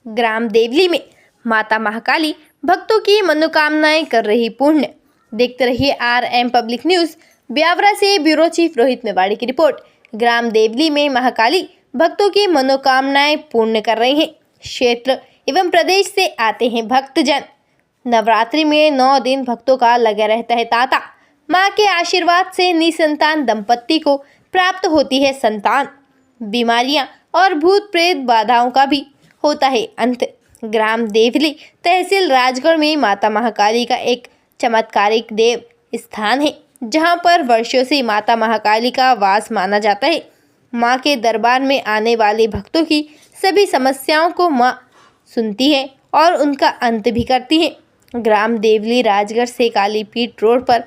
ग्राम देवली में माता महाकाली भक्तों की मनोकामनाएं कर रही पूर्ण। देखते रहिए RM पब्लिक न्यूज। ब्यावरा से ब्यूरो चीफ रोहित मेवाड़ी की रिपोर्ट। ग्राम देवली में महाकाली भक्तों की मनोकामनाएं पूर्ण कर रहे हैं। क्षेत्र एवं प्रदेश से आते हैं भक्तजन। नवरात्रि में 9 दिन भक्तों का लगा रहता है तांता। मां के आशीर्वाद से निसंतान दंपत्ति को प्राप्त होती है संतान। बीमारियां और भूत प्रेत बाधाओं का भी होता है अंत। ग्राम देवली तहसील राजगढ़ में माता महाकाली का एक चमत्कारिक देव स्थान है, जहां पर वर्षों से माता महाकाली का वास माना जाता है। मां के दरबार में आने वाले भक्तों की सभी समस्याओं को मां सुनती है और उनका अंत भी करती है। ग्राम देवली राजगढ़ से कालीपीठ रोड पर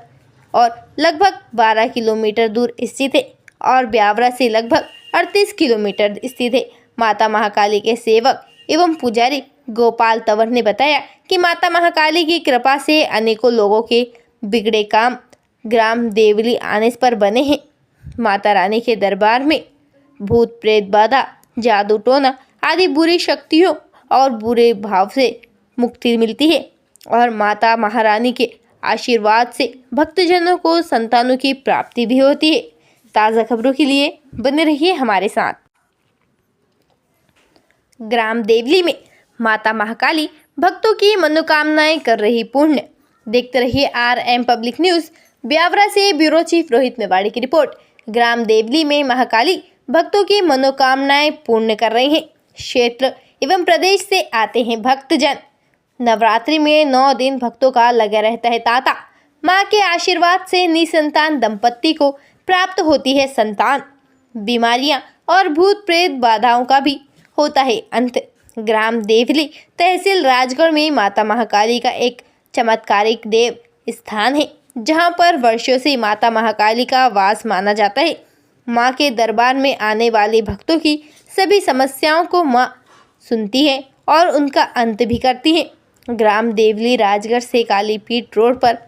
और लगभग 12 किलोमीटर दूर स्थित है और ब्यावरा से लगभग 38 किलोमीटर स्थित है। माता महाकाली के सेवक एवं पुजारी गोपाल तंवर ने बताया कि माता महाकाली की कृपा से अनेकों लोगों के बिगड़े काम ग्राम देवली आने पर बने हैं। माता रानी के दरबार में भूत प्रेत बाधा, जादू टोना आदि बुरी शक्तियों और बुरे भाव से मुक्ति मिलती है और माता महारानी के आशीर्वाद से भक्तजनों को संतानों की प्राप्ति भी होती है। ताज़ा खबरों के लिए बने रहिए हमारे साथ। ग्राम देवली में माता महाकाली भक्तों की मनोकामनाएं कर रही पूर्ण। देखते रहिए RM पब्लिक न्यूज। ब्यावरा से ब्यूरो चीफ रोहित मेवाड़ी की रिपोर्ट। ग्राम देवली में महाकाली भक्तों की मनोकामनाएं पूर्ण कर रहे हैं। क्षेत्र एवं प्रदेश से आते हैं भक्तजन। नवरात्रि में 9 दिन भक्तों का लगा रहता है तांता। मां के आशीर्वाद से निसंतान दंपत्ति को प्राप्त होती है संतान। बीमारियां और भूत प्रेत बाधाओं का भी होता है अंत। ग्राम देवली तहसील राजगढ़ में माता महाकाली का एक चमत्कारिक देव स्थान है, जहां पर वर्षों से माता महाकाली का वास माना जाता है। मां के दरबार में आने वाले भक्तों की सभी समस्याओं को मां सुनती है और उनका अंत भी करती है। ग्राम देवली राजगढ़ से कालीपीठ रोड पर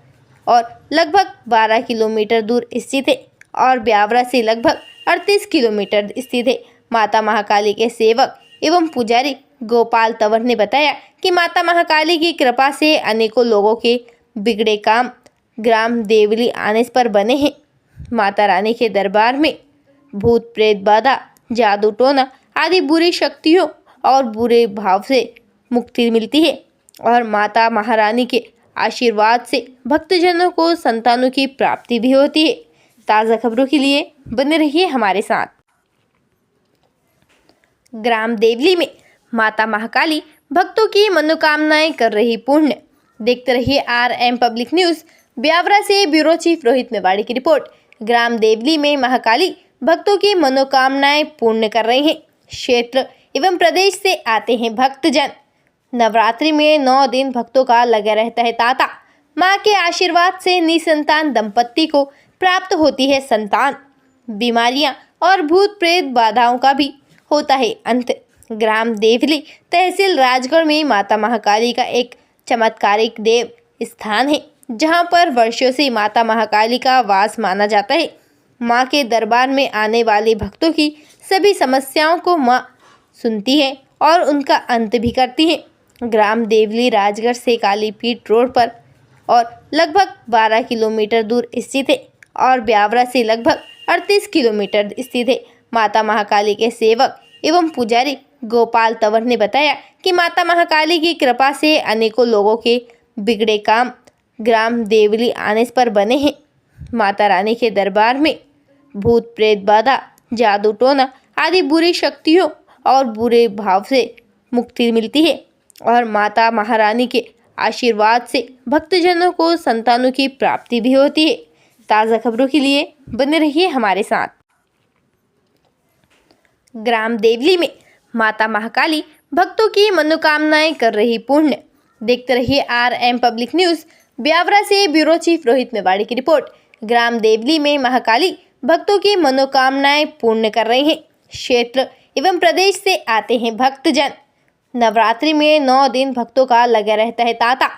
और लगभग 12 किलोमीटर दूर स्थित है और ब्यावरा से लगभग 38 किलोमीटर स्थित है। माता महाकाली के सेवक एवं पुजारी गोपाल तंवर ने बताया कि माता महाकाली की कृपा से अनेकों लोगों के बिगड़े काम ग्राम देवली आने पर बने हैं। माता रानी के दरबार में भूत प्रेत बाधा, जादू टोना आदि बुरी शक्तियों और बुरे भाव से मुक्ति मिलती है और माता महारानी के आशीर्वाद से भक्तजनों को संतानों की प्राप्ति भी होती है। ताज़ा खबरों के लिए बने रहिए हमारे साथ। ग्राम देवली में माता महाकाली भक्तों की मनोकामनाएं कर रही पूर्ण। देखते रहिए RM पब्लिक न्यूज। ब्यावरा से ब्यूरो चीफ रोहित मेवाड़ी की रिपोर्ट। ग्राम देवली में महाकाली भक्तों की मनोकामनाएं पूर्ण कर रहे हैं। क्षेत्र एवं प्रदेश से आते हैं भक्तजन। नवरात्रि में 9 दिन भक्तों का लगा रहता है तांता। मां के आशीर्वाद से निसंतान दंपत्ति को प्राप्त होती है संतान। बीमारियां और भूत प्रेत बाधाओं का भी होता है अंत। ग्राम देवली तहसील राजगढ़ में माता महाकाली का एक चमत्कारिक देव स्थान है, जहां पर वर्षों से माता महाकाली का वास माना जाता है। मां के दरबार में आने वाले भक्तों की सभी समस्याओं को मां सुनती है और उनका अंत भी करती है। ग्राम देवली राजगढ़ से कालीपीठ रोड पर और लगभग 12 किलोमीटर दूर स्थित है और ब्यावरा से लगभग 38 किलोमीटर स्थित है। माता महाकाली के सेवक एवं पुजारी गोपाल तंवर ने बताया कि माता महाकाली की कृपा से अनेकों लोगों के बिगड़े काम ग्राम देवली आने पर बने हैं। माता रानी के दरबार में भूत प्रेत बाधा, जादू टोना आदि बुरी शक्तियों और बुरे भाव से मुक्ति मिलती है और माता महारानी के आशीर्वाद से भक्तजनों को संतानों की प्राप्ति भी होती है। ताज़ा खबरों के लिए बने रहिए हमारे साथ। ग्राम देवली में माता महाकाली भक्तों की मनोकामनाएं कर रही पूर्ण। देखते रहिए RM पब्लिक न्यूज। ब्यावरा से ब्यूरो चीफ रोहित मेवाड़ी की रिपोर्ट। ग्राम देवली में महाकाली भक्तों की मनोकामनाएं पूर्ण कर रहे हैं। क्षेत्र एवं प्रदेश से आते हैं भक्तजन। नवरात्रि में 9 दिन भक्तों का लगा रहता है तांता।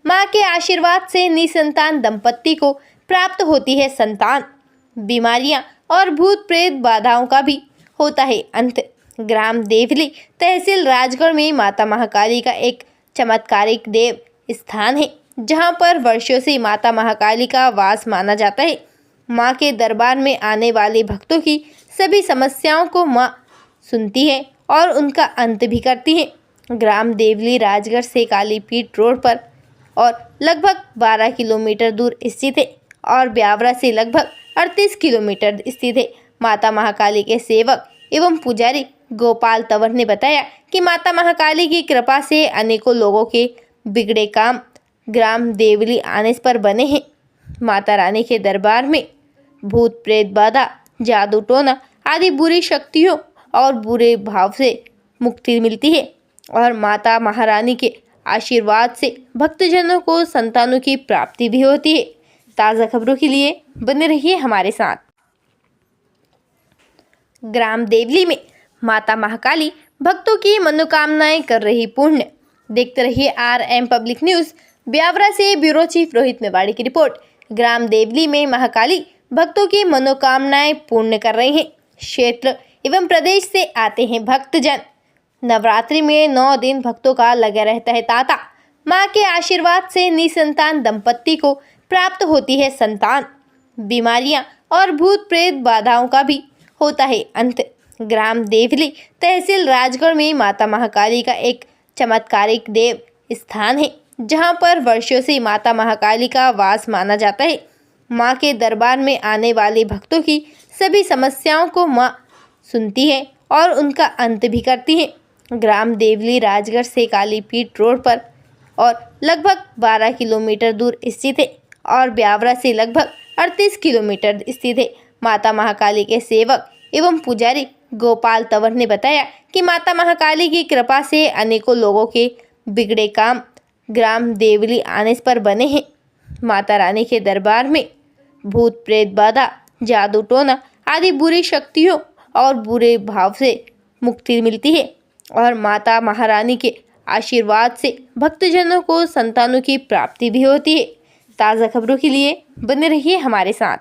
मां के आशीर्वाद से निसंतान दंपत्ति को प्राप्त होती है संतान। बीमारियां और भूत प्रेत बाधाओं का भी होता है अंत। ग्राम देवली तहसील राजगढ़ में माता महाकाली का एक चमत्कारिक देव स्थान है, जहां पर वर्षों से माता महाकाली का वास माना जाता है। मां के दरबार में आने वाले भक्तों की सभी समस्याओं को मां सुनती है और उनका अंत भी करती है। ग्राम देवली राजगढ़ से कालीपीठ रोड पर और लगभग 12 किलोमीटर दूर स्थित है और ब्यावरा से लगभग 38 किलोमीटर स्थित है। माता महाकाली के सेवक एवं पुजारी गोपाल तंवर ने बताया कि माता महाकाली की कृपा से अनेकों लोगों के बिगड़े काम ग्राम देवली आने पर बने हैं। माता रानी के दरबार में भूत प्रेत बाधा, जादू टोना आदि बुरी शक्तियों और बुरे भाव से मुक्ति मिलती है और माता महारानी के आशीर्वाद से भक्तजनों को संतानों की प्राप्ति भी होती है। ताज़ा खबरों के लिए बने रहिए हमारे साथ। ग्राम देवली में माता महाकाली भक्तों की मनोकामनाएं कर रही पूर्ण। देखते रहिए RM पब्लिक न्यूज़। ब्यावरा से ब्यूरो चीफ रोहित मेवाड़ी की रिपोर्ट। ग्राम देवली में महाकाली भक्तों की मनोकामनाएं पूर्ण कर रहे हैं। क्षेत्र एवं प्रदेश से आते हैं भक्तजन। नवरात्रि में 9 दिन भक्तों का लगा रहता है तांता। मां के आशीर्वाद से निसंतान दंपत्ति को प्राप्त होती है संतान। बीमारियां और भूत प्रेत बाधाओं का भी होता है अंत। ग्राम देवली तहसील राजगढ़ में माता महाकाली का एक चमत्कारिक देव स्थान है, जहां पर वर्षों से माता महाकाली का वास माना जाता है। मां के दरबार में आने वाले भक्तों की सभी समस्याओं को मां सुनती है और उनका अंत भी करती है। ग्राम देवली राजगढ़ से कालीपीठ रोड पर और लगभग 12 किलोमीटर दूर स्थित है और ब्यावरा से लगभग 38 किलोमीटर स्थित है। माता महाकाली के सेवक एवं पुजारी गोपाल तंवर ने बताया कि माता महाकाली की कृपा से अनेकों लोगों के बिगड़े काम ग्राम देवली आने पर बने हैं। माता रानी के दरबार में भूत प्रेत बाधा, जादू टोना आदि बुरी शक्तियों और बुरे भाव से मुक्ति मिलती है और माता महारानी के आशीर्वाद से भक्तजनों को संतानों की प्राप्ति भी होती है। ताज़ा खबरों के लिए बने रहिए हमारे साथ।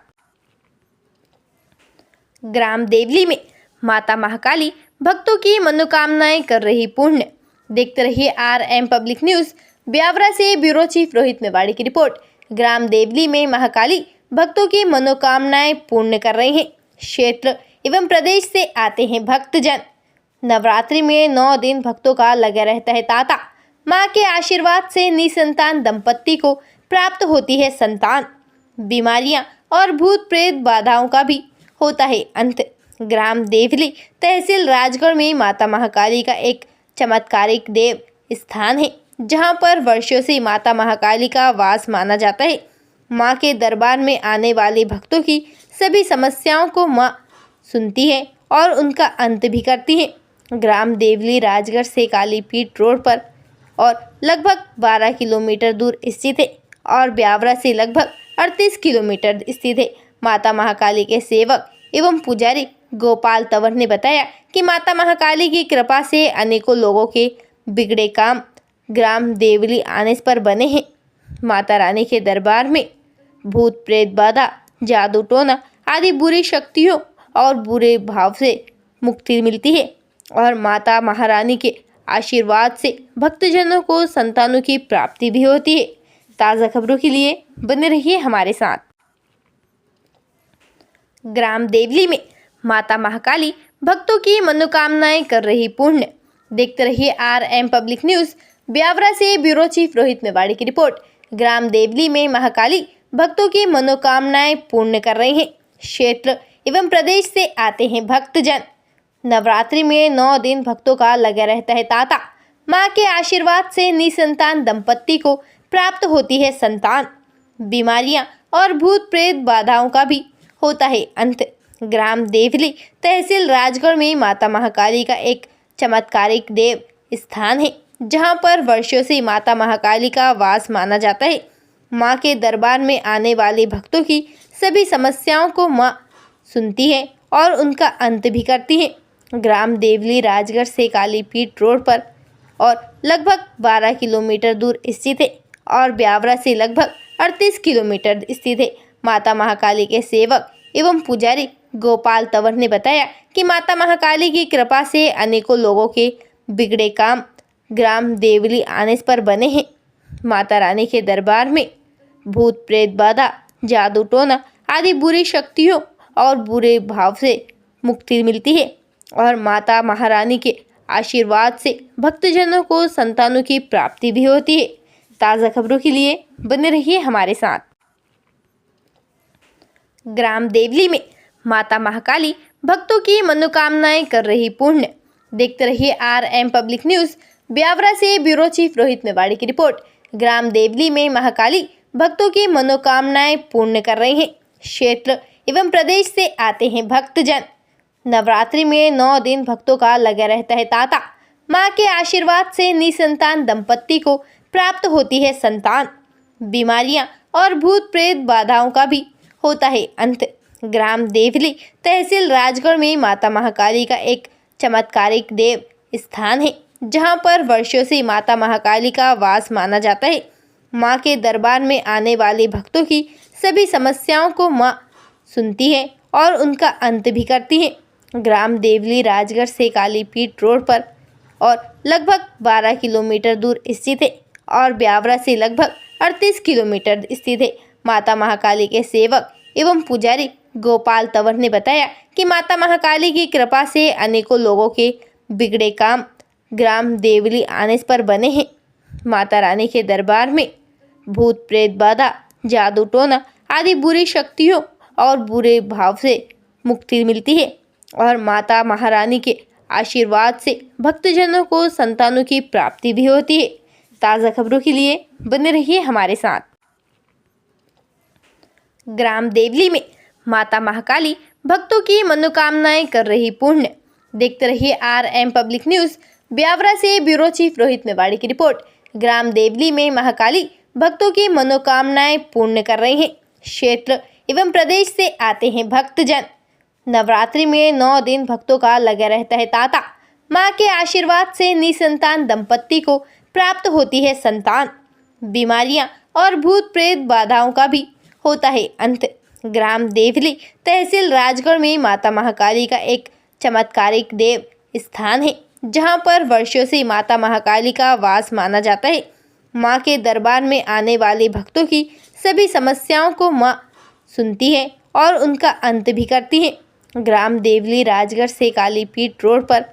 ग्राम देवली में माता महाकाली भक्तों की मनोकामनाएं कर रही पूर्ण। देखते रहिए RM पब्लिक न्यूज़। ब्यावरा से ब्यूरो चीफ रोहित मेवाड़ी की रिपोर्ट। ग्राम देवली में महाकाली भक्तों की मनोकामनाएं पूर्ण कर रहे हैं। क्षेत्र एवं प्रदेश से आते हैं भक्तजन। नवरात्रि में 9 दिन भक्तों का लगा रहता है तांता। मां के आशीर्वाद से निसंतान दंपत्ति को प्राप्त होती है संतान। बीमारियां और भूत प्रेत बाधाओं का भी होता है अंत। ग्राम देवली तहसील राजगढ़ में माता महाकाली का एक चमत्कारिक देव स्थान है, जहां पर वर्षों से माता महाकाली का वास माना जाता है। मां के दरबार में आने वाले भक्तों की सभी समस्याओं को मां सुनती है और उनका अंत भी करती है। ग्राम देवली राजगढ़ से कालीपीठ रोड पर और लगभग 12 किलोमीटर दूर स्थित है और ब्यावरा से लगभग 38 किलोमीटर स्थित है। माता महाकाली के सेवक एवं पुजारी गोपाल तंवर ने बताया कि माता महाकाली की कृपा से अनेकों लोगों के बिगड़े काम ग्राम देवली आने पर बने हैं। माता रानी के दरबार में भूत प्रेत बाधा, जादू टोना आदि बुरी शक्तियों और बुरे भाव से मुक्ति मिलती है और माता महारानी के आशीर्वाद से भक्तजनों को संतानों की प्राप्ति भी होती है। ताज़ा खबरों के लिए बने रहिए हमारे साथ। ग्राम देवली में माता महाकाली भक्तों की मनोकामनाएं कर रही पूर्ण। देखते रहिए RM पब्लिक न्यूज़। ब्यावरा से ब्यूरो चीफ रोहित मेवाड़ी की रिपोर्ट। ग्राम देवली में महाकाली भक्तों की मनोकामनाएं पूर्ण कर रहे हैं। क्षेत्र एवं प्रदेश से आते हैं भक्तजन। नवरात्रि में 9 दिन भक्तों का लगा रहता है तांता। मां के आशीर्वाद से निसंतान दंपत्ति को प्राप्त होती है संतान। बीमारियां और भूत प्रेत बाधाओं का भी होता है अंत। ग्राम देवली तहसील राजगढ़ में माता महाकाली का एक चमत्कारिक देव स्थान है, जहां पर वर्षों से माता महाकाली का वास माना जाता है। मां के दरबार में आने वाले भक्तों की सभी समस्याओं को मां सुनती है और उनका अंत भी करती है। ग्राम देवली राजगढ़ से कालीपीठ रोड पर और लगभग 12 किलोमीटर दूर स्थित है और ब्यावरा से लगभग 38 किलोमीटर स्थित है। माता महाकाली के सेवक एवं पुजारी गोपाल तंवर ने बताया कि माता महाकाली की कृपा से अनेकों लोगों के बिगड़े काम ग्राम देवली आने पर बने हैं। माता रानी के दरबार में भूत प्रेत बाधा, जादू टोना आदि बुरी शक्तियों और बुरे भाव से मुक्ति मिलती है और माता महारानी के आशीर्वाद से भक्तजनों को संतानों की प्राप्ति भी होती है। ताज़ा खबरों के लिए बने रहिए हमारे साथ। ग्राम देवली में माता महाकाली भक्तों की मनोकामनाएं कर रही पूर्ण। देखते रहिए RM पब्लिक न्यूज़। ब्यावरा से ब्यूरो चीफ रोहित मेवाड़ी की रिपोर्ट। ग्राम देवली में महाकाली भक्तों की मनोकामनाएं पूर्ण कर रहे हैं। क्षेत्र एवं प्रदेश से आते हैं भक्तजन। नवरात्रि में 9 दिन भक्तों का लगा रहता है तांता। मां के आशीर्वाद से निसंतान दंपत्ति को प्राप्त होती है संतान। बीमारियां और भूत प्रेत बाधाओं का भी होता है अंत। ग्राम देवली तहसील राजगढ़ में माता महाकाली का एक चमत्कारिक देव स्थान है, जहां पर वर्षों से माता महाकाली का वास माना जाता है। मां के दरबार में आने वाले भक्तों की सभी समस्याओं को मां सुनती है और उनका अंत भी करती है। ग्राम देवली राजगढ़ से कालीपीठ रोड पर और लगभग 12 किलोमीटर दूर स्थित है और ब्यावरा से लगभग 38 किलोमीटर स्थित है। माता महाकाली के सेवक एवं पुजारी गोपाल तंवर ने बताया कि माता महाकाली की कृपा से अनेकों लोगों के बिगड़े काम ग्राम देवली आने पर बने हैं। माता रानी के दरबार में भूत प्रेत बाधा, जादू टोना आदि बुरी शक्तियों और बुरे भाव से मुक्ति मिलती है और माता महारानी के आशीर्वाद से भक्तजनों को संतानों की प्राप्ति भी होती है। ताज़ा खबरों के लिए बने रहिए हमारे साथ। ग्राम देवली में माता महाकाली भक्तों की मनोकामनाएं कर रही पूर्ण। देखते रहिए RM पब्लिक न्यूज़। ब्यावरा से ब्यूरो चीफ रोहित मेवाड़ी की रिपोर्ट। ग्राम देवली में महाकाली भक्तों की मनोकामनाएं पूर्ण कर रहे हैं। क्षेत्र एवं प्रदेश से आते हैं भक्तजन। नवरात्रि में 9 दिन भक्तों का लगा रहता है तांता। मां के आशीर्वाद से निसंतान दंपत्ति को प्राप्त होती है संतान। बीमारियां और भूत प्रेत बाधाओं का भी होता है अंत। ग्राम देवली तहसील राजगढ़ में माता महाकाली का एक चमत्कारिक देव स्थान है, जहां पर वर्षों से माता महाकाली का वास माना जाता है। मां के दरबार में आने वाले भक्तों की सभी समस्याओं को मां सुनती है और उनका अंत भी करती है। ग्राम देवली राजगढ़ से कालीपीठ रोड पर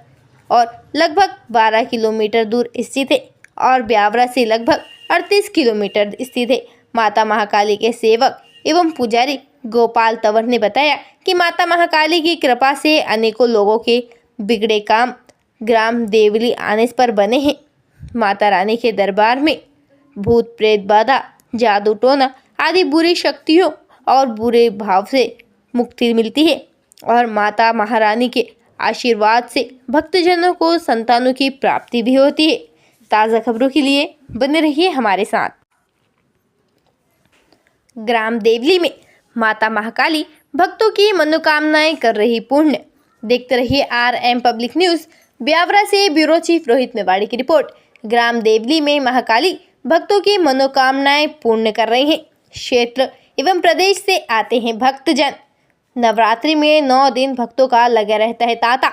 और लगभग 12 किलोमीटर दूर स्थित है और ब्यावरा से लगभग 38 किलोमीटर स्थित है। माता महाकाली के सेवक एवं पुजारी गोपाल तंवर ने बताया कि माता महाकाली की कृपा से अनेकों लोगों के बिगड़े काम ग्राम देवली आने पर बने हैं। माता रानी के दरबार में भूत प्रेत बाधा, जादू टोना आदि बुरी शक्तियों और बुरे भाव से मुक्ति मिलती है और माता महारानी के आशीर्वाद से भक्तजनों को संतानों की प्राप्ति भी होती है। ताज़ा खबरों के लिए बने रहिए हमारे साथ। ग्राम देवली में माता महाकाली भक्तों की मनोकामनाएं कर रही पूर्ण। देखते रहिए RM पब्लिक न्यूज़। ब्यावरा से ब्यूरो चीफ रोहित मेवाड़ी की रिपोर्ट। ग्राम देवली में महाकाली भक्तों की मनोकामनाएं पूर्ण कर रहे हैं। क्षेत्र एवं प्रदेश से आते हैं भक्तजन। नवरात्रि में 9 दिन भक्तों का लगा रहता है तांता।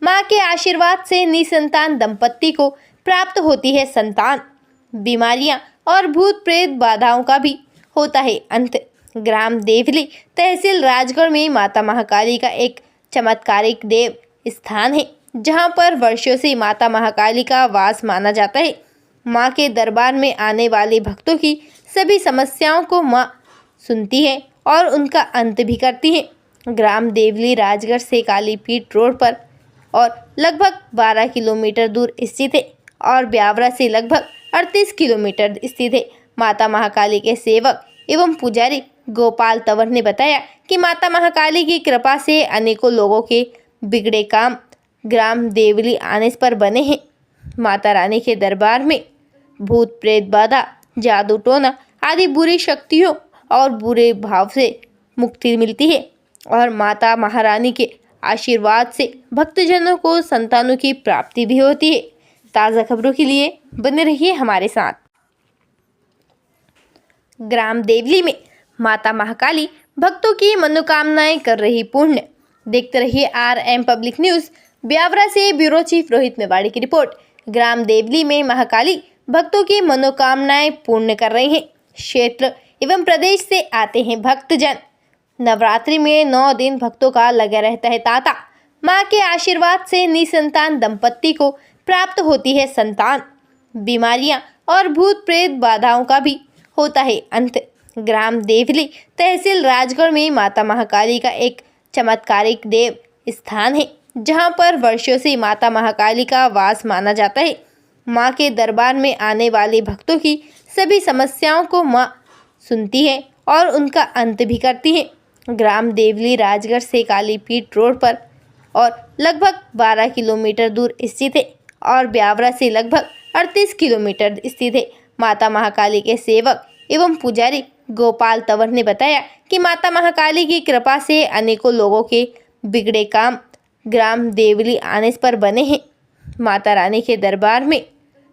मां के आशीर्वाद से निसंतान दंपत्ति को प्राप्त होती है संतान। बीमारियां और भूत प्रेत बाधाओं का भी होता है अंत। ग्राम देवली तहसील राजगढ़ में माता महाकाली का एक चमत्कारिक देव स्थान है, जहां पर वर्षों से माता महाकाली का वास माना जाता है। मां के दरबार में आने वाले भक्तों की सभी समस्याओं को मां सुनती है और उनका अंत भी करती है। ग्राम देवली राजगढ़ से कालीपीठ रोड पर और लगभग 12 किलोमीटर दूर स्थित है और ब्यावरा से लगभग 38 किलोमीटर स्थित है। माता महाकाली के सेवक एवं पुजारी गोपाल तंवर ने बताया कि माता महाकाली की कृपा से अनेकों लोगों के बिगड़े काम ग्राम देवली आने पर बने हैं। माता रानी के दरबार में भूत प्रेत बाधा, जादू टोना आदि बुरी शक्तियों और बुरे भाव से मुक्ति मिलती है और माता महारानी के आशीर्वाद से भक्तजनों को संतानों की प्राप्ति भी होती है। ताज़ा खबरों के लिए बने रहिए हमारे साथ। ग्राम देवली में माता महाकाली भक्तों की मनोकामनाएं कर रही पूर्ण। देखते रहिए RM पब्लिक न्यूज। ब्यावरा से ब्यूरो चीफ रोहित मेवाड़ी की रिपोर्ट। ग्राम देवली में महाकाली भक्तों की मनोकामनाएं पूर्ण कर रहे हैं। क्षेत्र एवं प्रदेश से आते हैं भक्तजन। नवरात्रि में 9 दिन भक्तों का लगा रहता है तांता। मां के आशीर्वाद से निसंतान दंपत्ति को प्राप्त होती है संतान। बीमारियां और भूत प्रेत बाधाओं का भी होता है अंत। ग्राम देवली तहसील राजगढ़ में माता महाकाली का एक चमत्कारिक देव स्थान है, जहां पर वर्षों से माता महाकाली का वास माना जाता है। मां के दरबार में आने वाले भक्तों की सभी समस्याओं को मां सुनती है और उनका अंत भी करती है। ग्राम देवली राजगढ़ से कालीपीठ रोड पर और लगभग 12 किलोमीटर दूर स्थित है और ब्यावरा से लगभग 38 किलोमीटर स्थित है। माता महाकाली के सेवक एवं पुजारी गोपाल तंवर ने बताया कि माता महाकाली की कृपा से अनेकों लोगों के बिगड़े काम ग्राम देवली आने पर बने हैं। माता रानी के दरबार में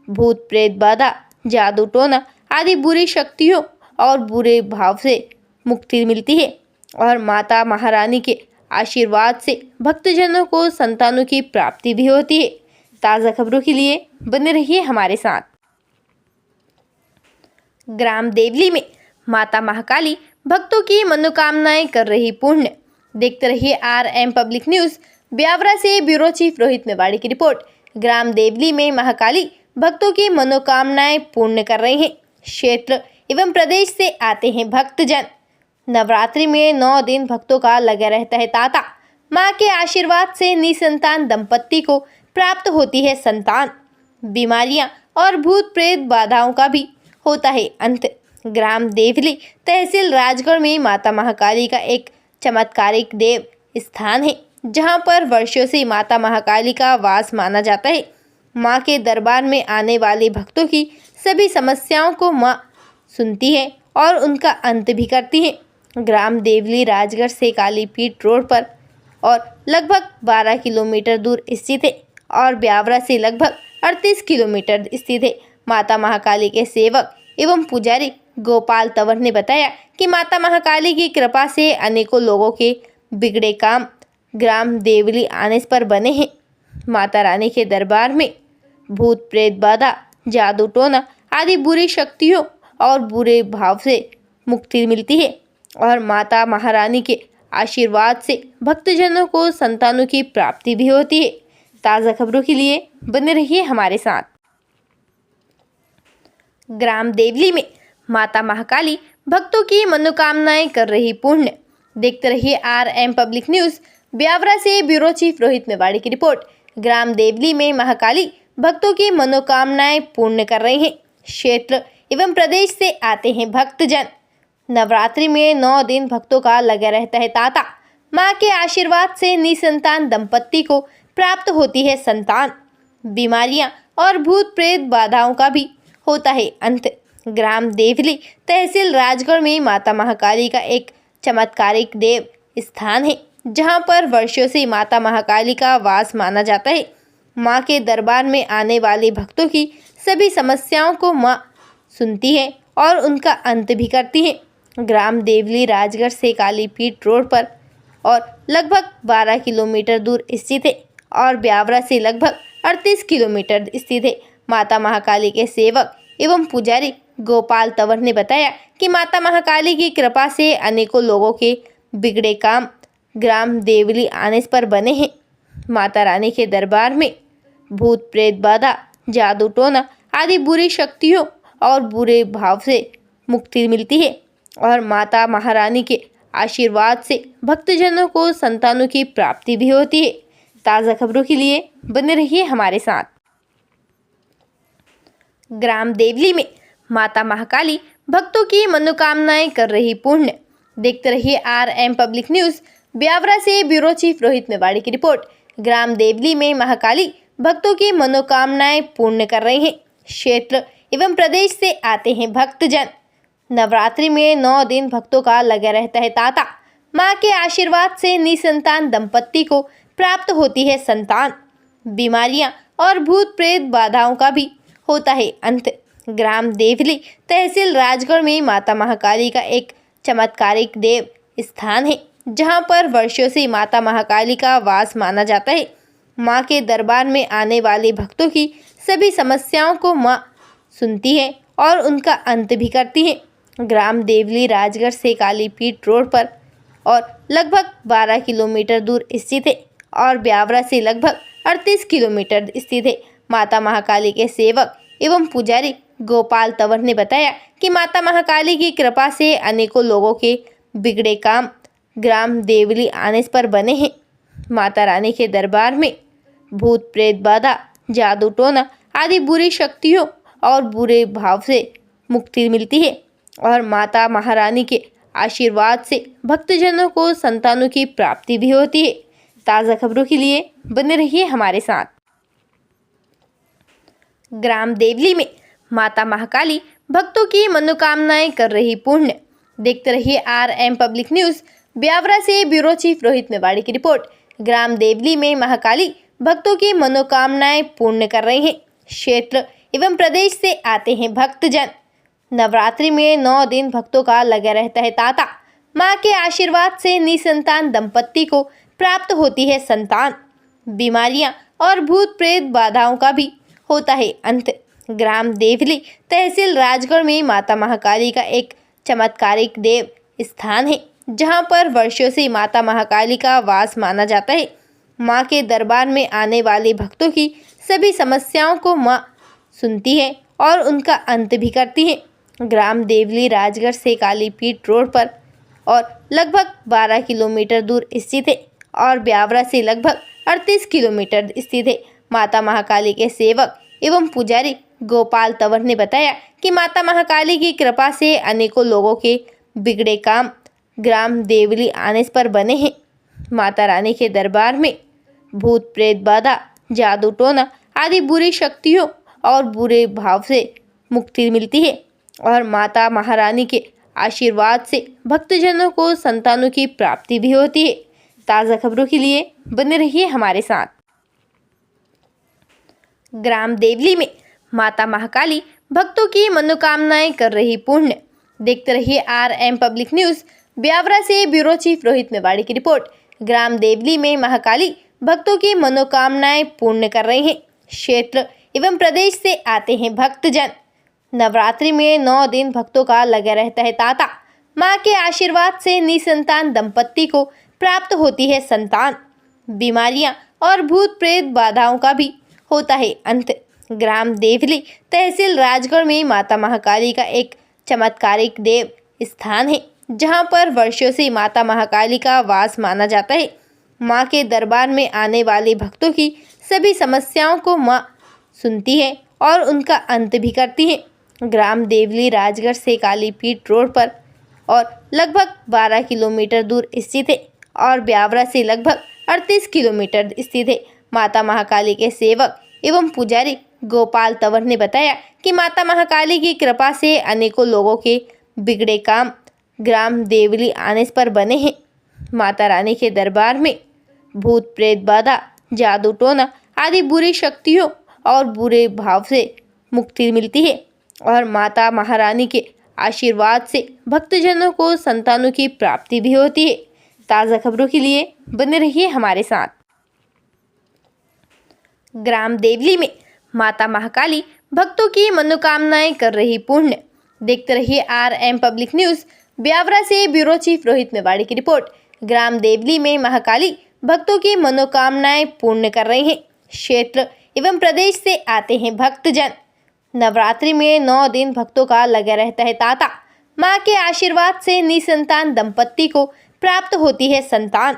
भूत प्रेत बाधा, जादू टोना आदि बुरी शक्तियों और बुरे भाव से मुक्ति मिलती है और माता महारानी के आशीर्वाद से भक्तजनों को संतानों की प्राप्ति भी होती है। ताज़ा खबरों के लिए बने रहिए हमारे साथ। ग्राम देवली में माता महाकाली भक्तों की मनोकामनाएं कर रही पूर्ण। देखते रहिए RM पब्लिक न्यूज। ब्यावरा से ब्यूरो चीफ रोहित मेवाड़ी की रिपोर्ट। ग्राम देवली में महाकाली भक्तों की मनोकामनाएं पूर्ण कर रहे हैं। क्षेत्र एवं प्रदेश से आते हैं भक्तजन। नवरात्रि में 9 दिन भक्तों का लगा रहता है तांता। मां के आशीर्वाद से निसंतान दंपत्ति को प्राप्त होती है संतान। बीमारियां और भूत प्रेत बाधाओं का भी होता है अंत। ग्राम देवली तहसील राजगढ़ में माता महाकाली का एक चमत्कारिक देव स्थान है, जहां पर वर्षों से माता महाकाली का वास माना जाता है। मां के दरबार में आने वाले भक्तों की सभी समस्याओं को मां सुनती है और उनका अंत भी करती है। ग्राम देवली राजगढ़ से कालीपीठ रोड पर और लगभग 12 किलोमीटर दूर स्थित है और ब्यावरा से लगभग 38 किलोमीटर स्थित है। माता महाकाली के सेवक एवं पुजारी गोपाल तंवर ने बताया कि माता महाकाली की कृपा से अनेकों लोगों के बिगड़े काम ग्राम देवली आने पर बने हैं। माता रानी के दरबार में भूत प्रेत बाधा, जादू टोना आदि बुरी शक्तियों और बुरे भाव से मुक्ति मिलती है और माता महारानी के आशीर्वाद से भक्तजनों को संतानों की प्राप्ति भी होती है। ताज़ा खबरों के लिए बने रहिए हमारे साथ। ग्राम देवली में माता महाकाली भक्तों की मनोकामनाएं कर रही पूर्ण। देखते रहिए RM पब्लिक न्यूज। ब्यावरा से ब्यूरो चीफ रोहित मेवाड़ी की रिपोर्ट। ग्राम देवली में महाकाली भक्तों की मनोकामनाएं पूर्ण कर रहे हैं। क्षेत्र एवं प्रदेश से आते हैं भक्तजन। नवरात्रि में 9 दिन भक्तों का लगा रहता है तांता। मां के आशीर्वाद से निसंतान दंपत्ति को प्राप्त होती है संतान। बीमारियां और भूत प्रेत बाधाओं का भी होता है अंत। ग्राम देवली तहसील राजगढ़ में माता महाकाली का एक चमत्कारिक देव स्थान है, जहां पर वर्षों से माता महाकाली का वास माना जाता है। मां के दरबार में आने वाले भक्तों की सभी समस्याओं को मां सुनती है और उनका अंत भी करती है। ग्राम देवली राजगढ़ से कालीपीठ रोड पर और लगभग 12 किलोमीटर दूर स्थित है और ब्यावरा से लगभग 38 किलोमीटर स्थित है। माता महाकाली के सेवक एवं पुजारी गोपाल तंवर ने बताया कि माता महाकाली की कृपा से अनेकों लोगों के बिगड़े काम ग्राम देवली आने पर बने हैं। माता रानी के दरबार में भूत प्रेत बाधा, जादू टोना आदि बुरी शक्तियों और बुरे भाव से मुक्ति मिलती है और माता महारानी के आशीर्वाद से भक्तजनों को संतानों की प्राप्ति भी होती है। ताज़ा खबरों के लिए बने रहिए हमारे साथ। ग्राम देवली में माता महाकाली भक्तों की मनोकामनाएं कर रही पूर्ण। देखते रहिए RM पब्लिक न्यूज। ब्यावरा से ब्यूरो चीफ रोहित मेवाड़ी की रिपोर्ट। ग्राम देवली में महाकाली भक्तों की मनोकामनाएं पूर्ण कर रहे हैं। क्षेत्र एवं प्रदेश से आते हैं भक्तजन। नवरात्रि में 9 दिन भक्तों का लगा रहता है तांता। मां के आशीर्वाद से निसंतान दंपत्ति को प्राप्त होती है संतान। बीमारियां और भूत प्रेत बाधाओं का भी होता है अंत। ग्राम देवली तहसील राजगढ़ में माता महाकाली का एक चमत्कारिक देव स्थान है जहां पर वर्षों से माता महाकाली का वास माना जाता है। मां के दरबार में आने वाले भक्तों की सभी समस्याओं को मां सुनती है और उनका अंत भी करती है। ग्राम देवली राजगढ़ से कालीपीठ रोड पर और लगभग 12 किलोमीटर दूर स्थित है और ब्यावरा से लगभग 38 किलोमीटर स्थित है। माता महाकाली के सेवक एवं पुजारी गोपाल तंवर ने बताया कि माता महाकाली की कृपा से अनेकों लोगों के बिगड़े काम ग्राम देवली आने पर बने हैं। माता रानी के दरबार में भूत प्रेत बाधा, जादू टोना आदि बुरी शक्तियों और बुरे भाव से मुक्ति मिलती है और माता महारानी के आशीर्वाद से भक्तजनों को संतानों की प्राप्ति भी होती है। ताज़ा खबरों के लिए बने रहिए हमारे साथ। ग्राम देवली में माता महाकाली भक्तों की मनोकामनाएं कर रही पूर्ण। देखते रहिए RM पब्लिक न्यूज़। ब्यावरा से ब्यूरो चीफ रोहित मेवाड़ी की रिपोर्ट। ग्राम देवली में महाकाली भक्तों की मनोकामनाएं पूर्ण कर रहे हैं। क्षेत्र एवं प्रदेश से आते हैं भक्तजन। नवरात्रि में 9 दिन भक्तों का लगा रहता है तांता। मां के आशीर्वाद से निसंतान दंपत्ति को प्राप्त होती है संतान। बीमारियां और भूत प्रेत बाधाओं का भी होता है अंत। ग्राम देवली तहसील राजगढ़ में माता महाकाली का एक चमत्कारिक देव स्थान है जहां पर वर्षों से माता महाकाली का वास माना जाता है। मां के दरबार में आने वाले भक्तों की सभी समस्याओं को मां सुनती है और उनका अंत भी करती है। ग्राम देवली राजगढ़ से कालीपीठ रोड पर और लगभग 12 किलोमीटर दूर स्थित है और ब्यावरा से लगभग 38 किलोमीटर स्थित है। माता महाकाली के सेवक एवं पुजारी गोपाल तंवर ने बताया कि माता महाकाली की कृपा से अनेकों लोगों के बिगड़े काम ग्राम देवली आने पर बने हैं। माता रानी के दरबार में भूत प्रेत बाधा, जादू टोना आदि बुरी शक्तियों और बुरे भाव से मुक्ति मिलती है और माता महारानी के आशीर्वाद से भक्तजनों को संतानों की प्राप्ति भी होती है। ताज़ा खबरों के लिए बने रहिए हमारे साथ। ग्राम देवली में माता महाकाली भक्तों की मनोकामनाएं कर रही पूर्ण। देखते रहिए RM पब्लिक न्यूज़। ब्यावरा से ब्यूरो चीफ रोहित मेवाड़ी की रिपोर्ट। ग्राम देवली में महाकाली भक्तों की मनोकामनाएं पूर्ण कर रहे हैं। क्षेत्र एवं प्रदेश से आते हैं भक्तजन। नवरात्रि में 9 दिन भक्तों का लगा रहता है तांता। मां के आशीर्वाद से निसंतान दंपत्ति को प्राप्त होती है संतान। बीमारियां और भूत प्रेत बाधाओं का भी होता है अंत। ग्राम देवली तहसील राजगढ़ में माता महाकाली का एक चमत्कारिक देव स्थान है जहां पर वर्षों से माता महाकाली का वास माना जाता है। मां के दरबार में आने वाले भक्तों की सभी समस्याओं को मां सुनती है और उनका अंत भी करती है। ग्राम देवली राजगढ़ से कालीपीठ रोड पर और लगभग 12 किलोमीटर दूर स्थित है और ब्यावरा से लगभग 38 किलोमीटर स्थित है। माता महाकाली के सेवक एवं पुजारी गोपाल तंवर ने बताया कि माता महाकाली की कृपा से अनेकों लोगों के बिगड़े काम ग्राम देवली आने पर बने हैं। माता रानी के दरबार में भूत प्रेत बाधा, जादू टोना आदि बुरी शक्तियों और बुरे भाव से मुक्ति मिलती है और माता महारानी के आशीर्वाद से भक्तजनों को संतानों की प्राप्ति भी होती है। ताज़ा खबरों के लिए बने रहिए हमारे साथ। ग्राम देवली में माता महाकाली भक्तों की मनोकामनाएं कर रही पूर्ण। देखते रहिए RM पब्लिक न्यूज़। ब्यावरा से ब्यूरो चीफ रोहित मेवाड़ी की रिपोर्ट। ग्राम देवली में महाकाली भक्तों की मनोकामनाएं पूर्ण कर रहे हैं। क्षेत्र एवं प्रदेश से आते हैं भक्तजन। नवरात्रि में 9 दिन भक्तों का लगा रहता है तांता। मां के आशीर्वाद से निसंतान दंपत्ति को प्राप्त होती है संतान।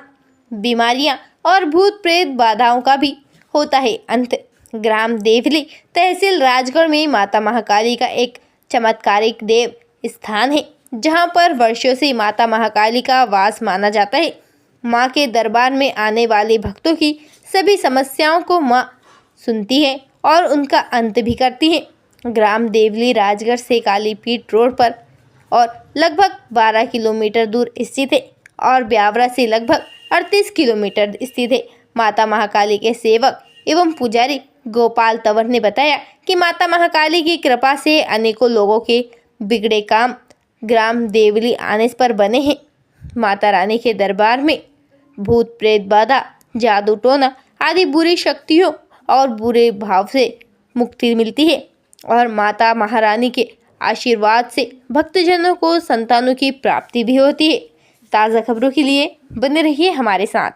बीमारियां और भूत प्रेत बाधाओं का भी होता है अंत। ग्राम देवली तहसील राजगढ़ में माता महाकाली का एक चमत्कारिक देव स्थान है जहां पर वर्षों से माता महाकाली का वास माना जाता है। मां के दरबार में आने वाले भक्तों की सभी समस्याओं को मां सुनती है और उनका अंत भी करती है। ग्राम देवली राजगढ़ से कालीपीठ रोड पर और लगभग 12 किलोमीटर दूर स्थित है और ब्यावरा से लगभग 38 किलोमीटर स्थित है। माता महाकाली के सेवक एवं पुजारी गोपाल तंवर ने बताया कि माता महाकाली की कृपा से अनेकों लोगों के बिगड़े काम ग्राम देवली आने पर बने हैं। माता रानी के दरबार में भूत प्रेत बाधा, जादू टोना आदि बुरी शक्तियों और बुरे भाव से मुक्ति मिलती है और माता महारानी के आशीर्वाद से भक्तजनों को संतानों की प्राप्ति भी होती है। ताज़ा खबरों के लिए बने रहिए हमारे साथ।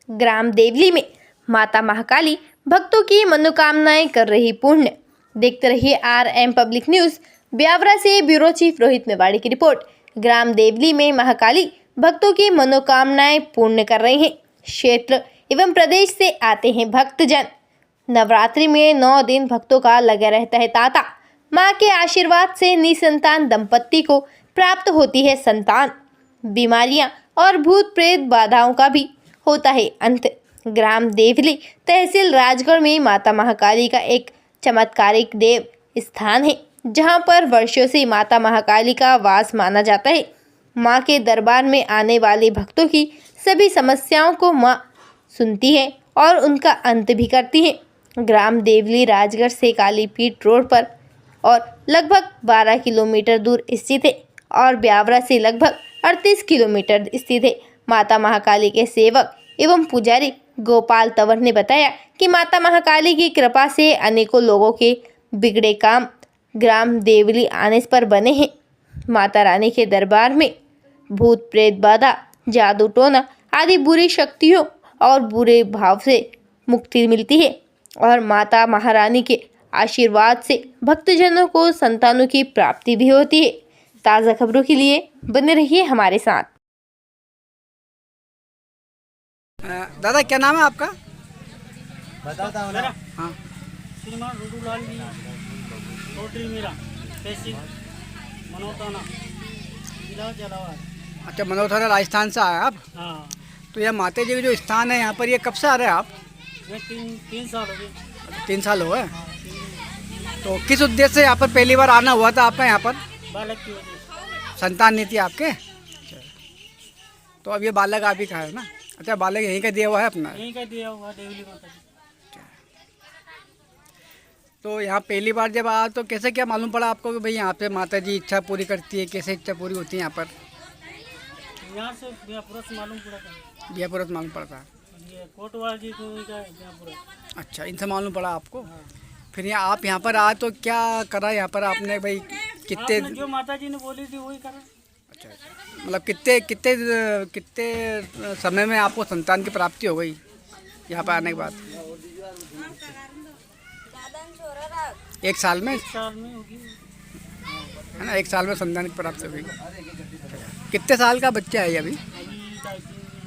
ग्राम देवली में माता महाकाली भक्तों की मनोकामनाएं कर रही पूर्ण। देखते रहिए RM पब्लिक न्यूज़। ब्यावरा से ब्यूरो चीफ रोहित मेवाड़ी की रिपोर्ट। ग्राम देवली में महाकाली भक्तों की मनोकामनाएं पूर्ण कर रहे हैं। क्षेत्र एवं प्रदेश से आते हैं भक्तजन। नवरात्रि में 9 दिन भक्तों का लगा रहता है तांता। मां के आशीर्वाद से निसंतान दंपत्ति को प्राप्त होती है संतान। बीमारियां और भूत प्रेत बाधाओं का भी होता है अंत। ग्राम देवली तहसील राजगढ़ में माता महाकाली का एक चमत्कारिक देव स्थान है, जहां पर वर्षों से माता महाकाली का वास माना जाता है। मां के दरबार में आने वाले भक्तों की सभी समस्याओं को मां सुनती है और उनका अंत भी करती है। ग्राम देवली राजगढ़ से कालीपीठ रोड पर और लगभग 12 किलोमीटर दूर स्थित है और ब्यावरा से लगभग 38 किलोमीटर स्थित है। माता महाकाली के सेवक एवं पुजारी गोपाल तंवर ने बताया कि माता महाकाली की कृपा से अनेकों लोगों के बिगड़े काम ग्राम देवली आने पर बने हैं। माता रानी के दरबार में भूत प्रेत बाधा, जादू टोना आदि बुरी शक्तियों और बुरे भाव से मुक्ति मिलती है और माता महारानी के आशीर्वाद से भक्तजनों को संतानों की प्राप्ति भी होती है। ताज़ा खबरों के लिए बने रहिए हमारे साथ। दादा क्या नाम है आपका? बताता हूँ ना। हाँ, श्रीमान रुडूलाल जी, चौधरी मीरा, तहसील मनोताना, जिला झालावाड़। अच्छा, मनोथरा राजस्थान से आए आप? हाँ, तो यह माता जी का जो स्थान है यहाँ पर, ये कब से आ रहे हैं आप? ये तीन साल हो गए। 3 साल हुए। तो किस उद्देश्य से यहाँ पर पहली बार आना हुआ था आपका? यहाँ पर बालक की वजह से। संतान नहीं थी आपके? तो अब ये बालक आप ही का है ना? अच्छा, बालक यहीं का दिया हुआ है अपना? यहीं का दिया हुआ देवली माता जी। तो यहाँ पहली बार जब आया तो कैसे क्या मालूम पड़ा आपको कि भाई यहाँ पे माता जी इच्छा पूरी करती है? कैसे इच्छा पूरी होती है यहाँ पर? यहाँ से बियापुरा से मालूम पड़ा था। बियापुरा से मालूम पड़ता है? ये कोटवाल जी को का बियापुरा। अच्छा, इनसे मालूम पड़ा आपको? फिर यहाँ आप यहाँ पर आए तो क्या करा यहाँ पर आपने भाई? कितने आपने जो माता जी ने बोली थी वही करा। अच्छा, मतलब कितने कितने कितने समय में आपको संतान की प्राप्ति हो गई यहाँ पर आने के बाद? 1 साल में? 1 साल में होगी है ना, 1 साल में संतान की प्राप्ति हो गई। कितने साल का बच्चा है ये अभी? अभी 2.5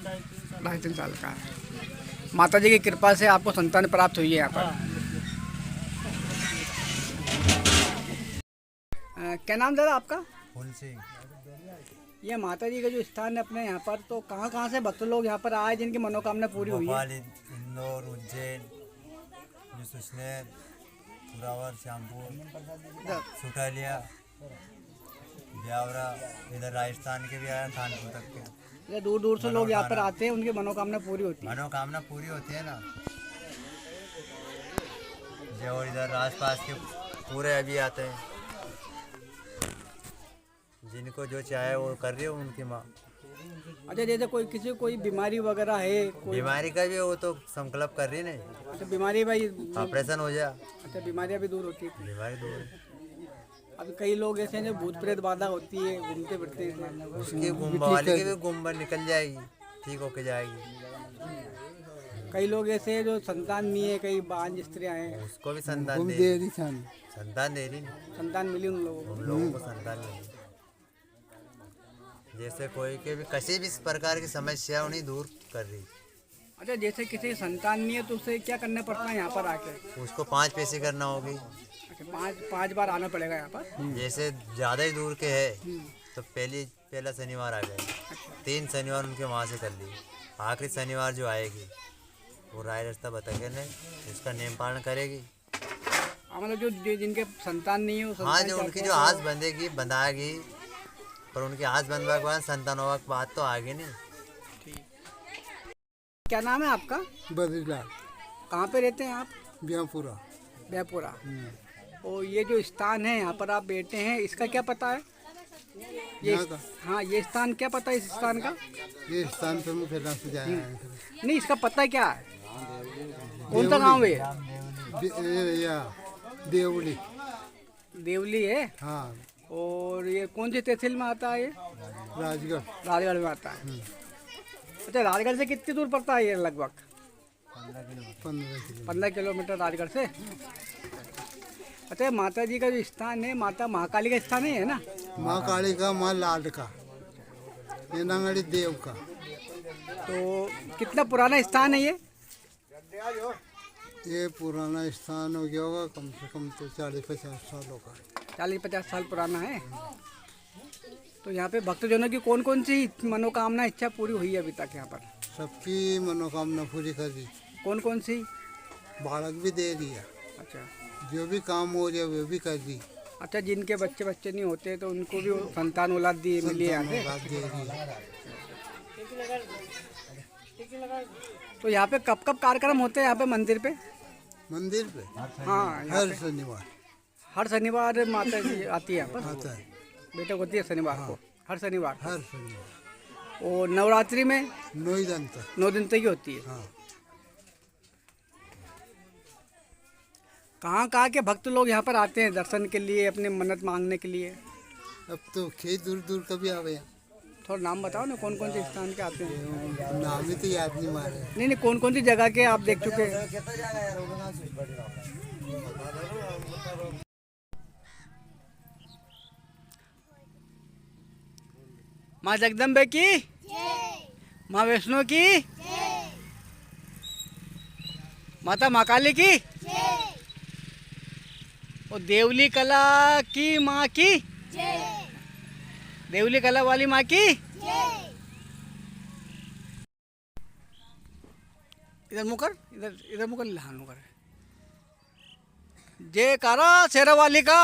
साल। 2.5-3 साल का है। माता जी की कृपा से आपको संतान प्राप्त हुई है यहाँ पर। हाँ। क्या नाम दादा आपका? फूल सिंह। ये माता जी का जो स्थान है अपने यहाँ पर, तो कहाँ कहाँ से भक्त लोग यहाँ पर आए जिनकी मनोकामना पूरी हुई है? भोपाल, इंदौर, उज्जैन, सुसनेर, पुरावर, श्यामपुर, सुठालिया, ब्यावरा, इधर राजस्थान के भी आए, कानपुर तक के। ये दूर दूर से लोग यहाँ पर आते हैं, उनकी मनोकामना पूरी होती है। मनोकामना पूरी होती है ना। जो इधर आसपास के पूरे अभी आते हैं, जिनको जो चाहे वो कर रही है उनकी माँ। अच्छा, जैसे कोई किसी को कोई बीमारी वगैरह है, कोई बीमारी का भी वो तो संकल्प कर रही नहीं, अच्छा बीमारी भाई? ऑपरेशन हो जाए, अच्छा, बीमारियाँ भी दूर होती है। बीमारी दूर है। अभी कई लोग ऐसे हैं जो भूत प्रेत बाधा होती है, घूमते फिरते हैं। उसकी गुम्बा वाली की भी गुम्बा निकल जाएगी, ठीक होके जाएगी। कई लोग ऐसे हैं जो संतान नहीं है, कई बांझ स्त्रियाँ हैं, उसको भी संतान दे रही, संतान दे रही नहीं, संतान मिली उन लोगों को। उन लोगों को संतान मिली। जैसे कोई के भी किसी भी प्रकार की समस्या उन्हें दूर कर रही। अच्छा, जैसे किसी की संतान नहीं है तो उसे क्या करना पड़ता है यहाँ पर आके? उसको 5 पैसे करना होगी। अच्छा, 5 बार आना पड़ेगा यहाँ पर? जैसे ज़्यादा ही दूर के है तो पहला शनिवार आ गए, 3 शनिवार उनके वहाँ से कर ली। आखिरी शनिवार जो आएगी वो राय रास्ता बता के नहीं उसका नेम पालन करेगी। मतलब जो जिनके संतान नहीं है वो हाँ, संतान जो क्या उनकी क्या जो हाथ बंधेगी बंधाएगी, पर उनकी हाथ बंधवा के बाद संतान होगा के बाद तो आगे नहीं। क्या नाम है आपका? बद्रीलाल। कहाँ पे रहते हैं आप? ब्याहपुरा। ब्याहपुरा। और ये जो स्थान है यहाँ पर आप बैठे हैं, इसका क्या पता है? ये यहाँ का हाँ, ये स्थान क्या पता है इस स्थान का? ये स्थान पे मुझे रात से जाया है। नहीं, इसका पता क्या है? कौन सा गांव है ये? या देवली। देवली है। हाँ, और ये कौन सी तहसील में आता है ये? राजगढ़। राजगढ़ में आता है। अच्छा, राजगढ़ से कितनी दूर पड़ता है ये लगभग? 15 किलोमीटर राजगढ़ से। अच्छा, माता जी का जो स्थान है, माता महाकाली का स्थान है ना? माँ काली का, माँ लाड का, ये नंगड़ी देव का। तो कितना पुराना स्थान है ये? ये पुराना स्थान हो गया होगा कम से कम तो 40-50 सालों का। 40-50 साल पुराना है। तो यहाँ पे भक्तजनों की कौन कौन सी मनोकामना इच्छा पूरी हुई है अभी तक यहाँ पर? सबकी मनोकामना पूरी कर दी, कौन कौन सी? बालक भी दे दिया, अच्छा जो भी काम हो रहा वो भी कर दी, अच्छा, जिनके बच्चे नहीं होते तो उनको भी संतान औलाद दी मिली यहाँ पे। बात दे दी। तो यहाँ पे कब कब कार्यक्रम होते हैं यहाँ पे मंदिर पे? मंदिर पे हाँ, यहाँ हर पे शनिवार हर शनिवार माता जी आती है यहाँ पर। आता है, बैठक होती है शनिवार को, हर शनिवार। हर शनिवार और नवरात्रि में 9 दिन तक। 9 दिन तक ही होती है। हाँ, कहाँ के भक्त लोग यहाँ पर आते हैं दर्शन के लिए, अपने मन्नत मांगने के लिए? अब तो खेत दूर दूर का भी आ गया। थोड़ा नाम बताओ ना, कौन कौन से स्थान के आते हैं? नाम ही तो याद नहीं मारे। नहीं, कौन कौन सी जगह के आप देख चुके हैं? माँ जगदम्बे की, माँ वैष्णो की, माता महाकाली की, और देवली कला की माँ की, देवली कला वाली माँ की। इधर मुकर, इधर मुकर, लहान मुकर। जयकारा शेरा वाली का।